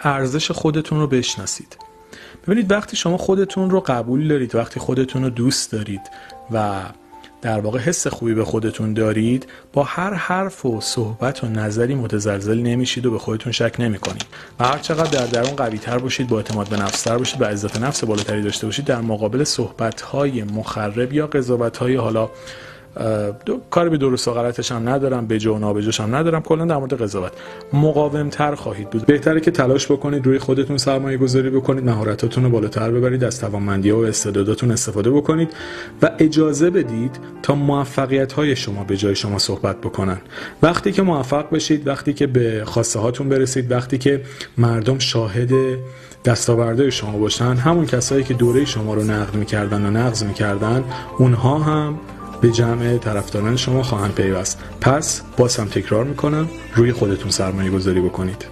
ارزش خودتون رو بشناسید. ببینید وقتی شما خودتون رو قبول دارید، وقتی خودتون رو دوست دارید و در واقع حس خوبی به خودتون دارید، با هر حرف و صحبت و نظری متزلزل نمیشید و به خودتون شک نمی‌کنید. و هر چقدر در درون قوی‌تر باشید، با اعتماد به نفس‌تر باشید و عزت نفس بالاتری داشته باشید، در مقابل صحبت‌های مخرب یا قضاوت‌های حالا کاری به درست و غلطش هم ندارم، به جا و نابجاش هم ندارم، کلا در مورد قضاوت مقاوم‌تر خواهید بود. بهتره که تلاش بکنید روی خودتون سرمایه گذاری بکنید، مهارتاتون رو بالاتر ببرید، از توانمندی‌ها و استعداداتون استفاده بکنید و اجازه بدید تا موفقیت‌های شما به جای شما صحبت بکنن. وقتی که موفق بشید، وقتی که به خواسته هاتون برسید، وقتی که مردم شاهد دستاوردهای شما باشن، همون کسایی که دوره شما رو نقد می‌کردن و نقض می‌کردن، اونها هم به جمع طرفداران شما خواهند پیوست. پس باز هم تکرار میکنم، روی خودتون سرمایه گذاری بکنید.